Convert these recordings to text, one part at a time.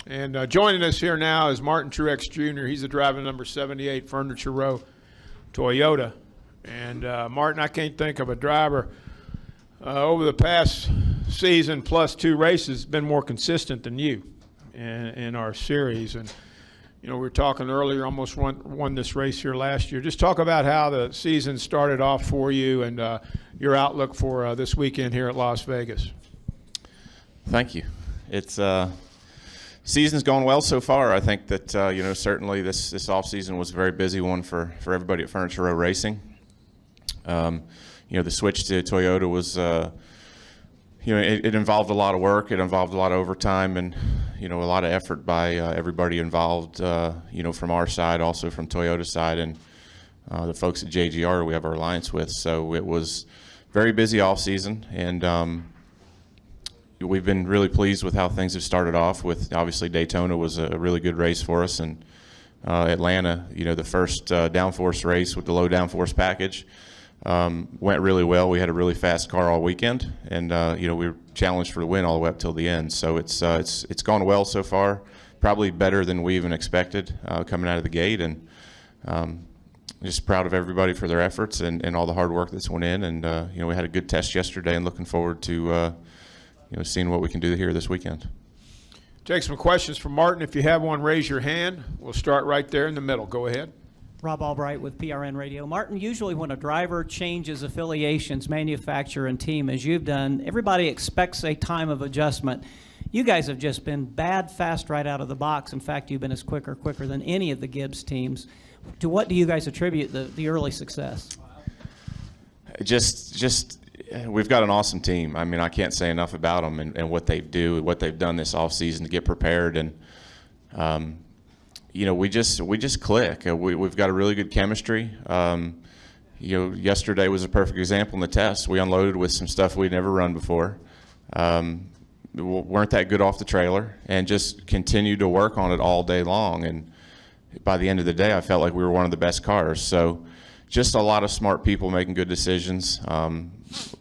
And joining us here now is Martin Truex Jr. He's the driver number 78 Furniture Row Toyota. And Martin, I can't think of a driver over the past season plus 2 races been more consistent than you in our series. And you know, we were talking earlier, almost won this race here last year. Just talk about how the season started off for you and your outlook for this weekend here at Las Vegas. Thank you. It's season's going well so far. I think that you know, certainly this off season was a very busy one for everybody at Furniture Row Racing. You know, the switch to Toyota was you know, it involved a lot of work. It involved a lot of overtime and, you know, a lot of effort by everybody involved, you know, from our side, also from Toyota's side, and the folks at JGR we have our alliance with. So it was very busy off season, and we've been really pleased with how things have started off with. Obviously, Daytona was a really good race for us, and Atlanta, you know, the first downforce race with the low downforce package went really well. We had a really fast car all weekend, and you know, we were challenged for the win all the way up till the end. So it's gone well so far, probably better than we even expected coming out of the gate, and just proud of everybody for their efforts and all the hard work that's went in. And you know, we had a good test yesterday, and looking forward to you know, seeing what we can do here this weekend. Take some questions from Martin. If you have one, raise your hand. We'll start right there in the middle. Go ahead. Rob Albright with PRN Radio. Martin, usually when a driver changes affiliations, manufacturer, and team, as you've done, everybody expects a time of adjustment. You guys have just been bad fast right out of the box. In fact, you've been as quicker than any of the Gibbs teams. To what do you guys attribute the early success? Just we've got an awesome team. I mean, I can't say enough about them and what they've done this off season to get prepared, and you know, we just click. We've got a really good chemistry. You know, yesterday was a perfect example in the test. We unloaded with some stuff we'd never run before. Weren't that good off the trailer, and just continued to work on it all day long. And by the end of the day, I felt like we were one of the best cars. So just a lot of smart people making good decisions.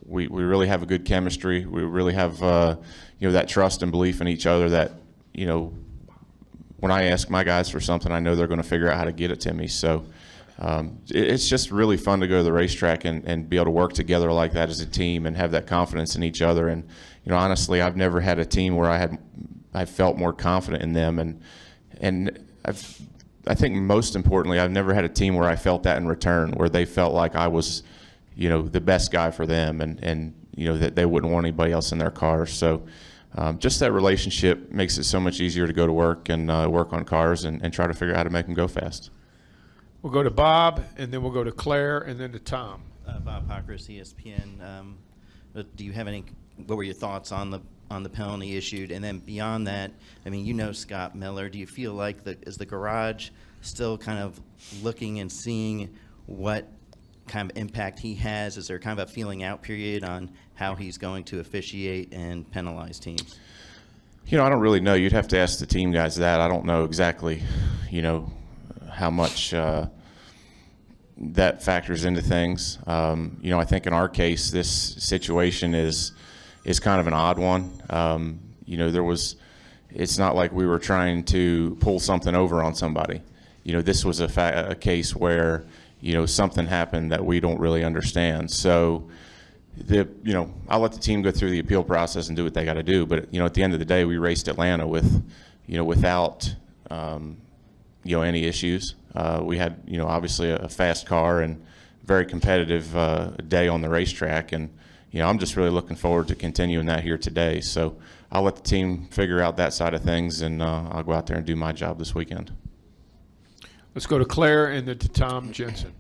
We really have a good chemistry. We really have you know, that trust and belief in each other that, you know, when I ask my guys for something, I know they're going to figure out how to get it to me. So it's just really fun to go to the racetrack and be able to work together like that as a team and have that confidence in each other. And you know, honestly, I've never had a team where I felt more confident in them, and I think most importantly, I've never had a team where I felt that in return, where they felt like I was, you know, the best guy for them, and you know, that they wouldn't want anybody else in their car. So just that relationship makes it so much easier to go to work and work on cars and try to figure out how to make them go fast. We'll go to Bob, and then we'll go to Claire, and then to Tom. Bob Pockris, ESPN. Do you have any? What were your thoughts on the penalty issued? And then beyond that, I mean, you know Scott Miller. Do you feel like is the garage still kind of looking and seeing what kind of impact he has? Is there kind of a feeling out period on how he's going to officiate and penalize teams? You know, I don't really know. You'd have to ask the team guys that. I don't know exactly, you know, how much that factors into things. You know, I think in our case, this situation is kind of an odd one. You know, it's not like we were trying to pull something over on somebody. You know, this was a case where, you know, something happened that we don't really understand. So, you know, I'll let the team go through the appeal process and do what they got to do. But, you know, at the end of the day, we raced Atlanta with, you know, without, you know, any issues. We had, you know, obviously a fast car and very competitive day on the racetrack. And, you know, I'm just really looking forward to continuing that here today. So I'll let the team figure out that side of things, and I'll go out there and do my job this weekend. Let's go to Claire and then to Tom Jensen.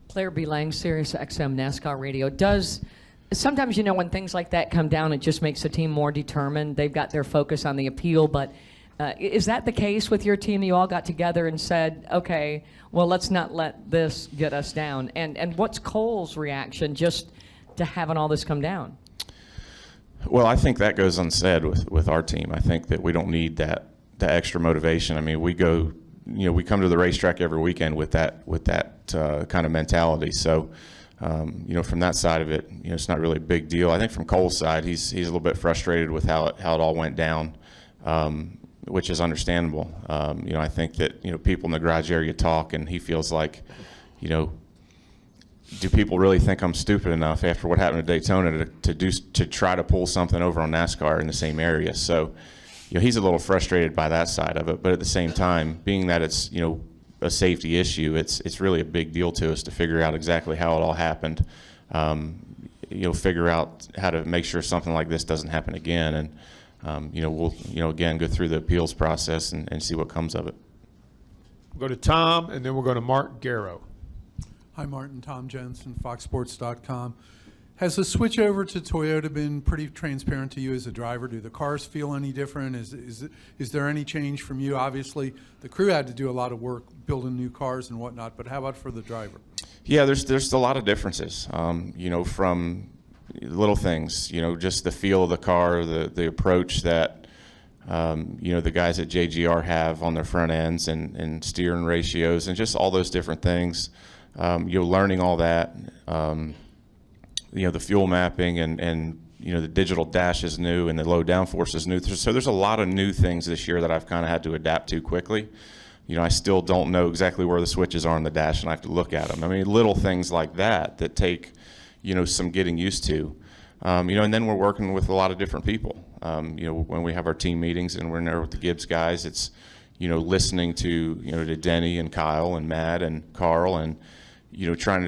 Claire B. Lang, Sirius XM NASCAR Radio. Sometimes, you know, when things like that come down, it just makes the team more determined. They've got their focus on the appeal, but is that the case with your team? You all got together and said, okay, well, let's not let this get us down. And what's Cole's reaction just to having all this come down? Well, I think that goes unsaid with our team. I think that we don't need that extra motivation. I mean, we go, you know, we come to the racetrack every weekend with that kind of mentality. So, you know, from that side of it, you know, it's not really a big deal. I think from Cole's side, he's a little bit frustrated with how it all went down. which is understandable. I think that people in the garage area talk, and he feels like, do people really think I'm stupid enough after what happened at Daytona to try to pull something over on NASCAR in the same area? So, he's a little frustrated by that side of it. But at the same time, being that it's a safety issue, it's really a big deal to us to figure out exactly how it all happened. Figure out how to make sure something like this doesn't happen again, and we'll again go through the appeals process and see what comes of it. We'll go to Tom, and then we'll go to Mark Garrow. Hi, Martin. Tom Jensen, FoxSports.com. Has the switch over to Toyota been pretty transparent to you as a driver? Do the cars feel any different? Is there any change from you? Obviously, the crew had to do a lot of work building new cars and whatnot, but how about for the driver? Yeah, there's a lot of differences. From little things. Just the feel of the car, the approach that the guys at JGR have on their front ends and steering ratios and just all those different things. Learning all that. The fuel mapping and the digital dash is new and the low downforce is new. So there's a lot of new things this year that I've kind of had to adapt to quickly. I still don't know exactly where the switches are on the dash, and I have to look at them. I mean, little things like that take, some getting used to. And then we're working with a lot of different people. When we have our team meetings and we're in there with the Gibbs guys, it's, listening to Denny and Kyle and Matt and Carl and, trying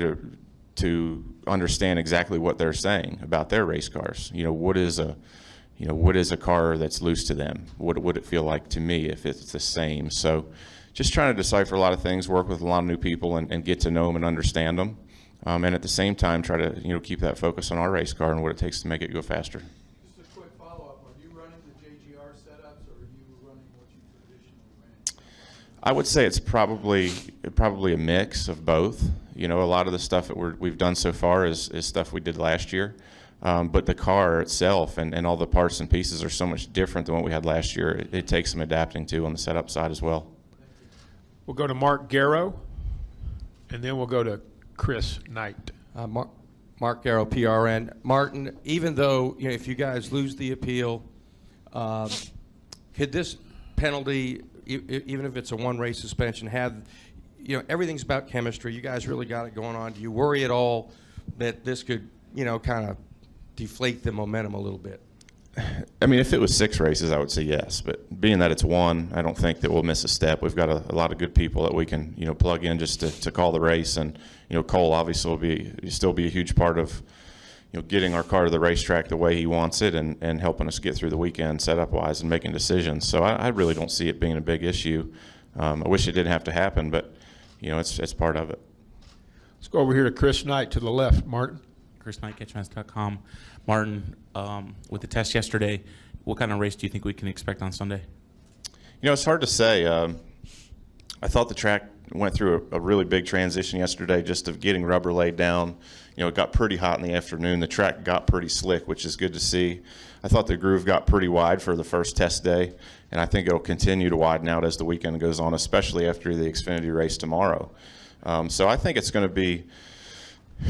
to understand exactly what they're saying about their race cars. What is a car that's loose to them? What would it feel like to me if it's the same? So just trying to decipher a lot of things, work with a lot of new people and get to know them and understand them. And at the same time, try to keep that focus on our race car and what it takes to make it go faster. Just a quick follow-up. Are you running the JGR setups, or are you running what you traditionally ran? I would say it's probably a mix of both. A lot of the stuff that we've done so far is stuff we did last year. But the car itself and all the parts and pieces are so much different than what we had last year. It takes some adapting to on the setup side as well. We'll go to Mark Garrow, and then we'll go to Chris Knight. Mark Garrow, PRN. Martin, even though if you guys lose the appeal, could this penalty, even if it's a one-race suspension, have everything's about chemistry. You guys really got it going on. Do you worry at all that this could kind of deflate the momentum a little bit? I mean, if it was 6 races, I would say yes. But being that it's 1, I don't think that we'll miss a step. We've got a lot of good people that we can, plug in just to call the race. And, Cole obviously will still be a huge part of, getting our car to the racetrack the way he wants it and helping us get through the weekend setup-wise and making decisions. So I really don't see it being a big issue. I wish it didn't have to happen, but, it's part of it. Let's go over here to Chris Knight to the left. Martin. Chris Knight, catchfans.com. Martin, with the test yesterday, what kind of race do you think we can expect on Sunday? It's hard to say. I thought the track went through a really big transition yesterday just of getting rubber laid down. It got pretty hot in the afternoon. The track got pretty slick, which is good to see. I thought the groove got pretty wide for the first test day, and I think it'll continue to widen out as the weekend goes on, especially after the Xfinity race tomorrow. So I think it's going to be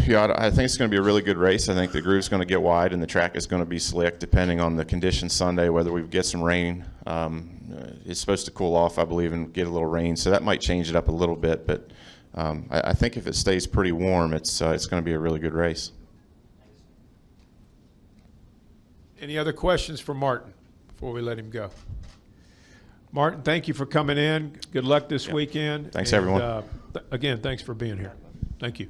I think it's going to be a really good race. I think the groove's going to get wide and the track is going to be slick depending on the conditions Sunday, whether we get some rain. It's supposed to cool off, I believe, and get a little rain, so that might change it up a little bit. But I think if it stays pretty warm, it's going to be a really good race. Any other questions for Martin before we let him go? Martin, thank you for coming in. Good luck this weekend. Thanks, and, everyone. Again, thanks for being here. Thank you.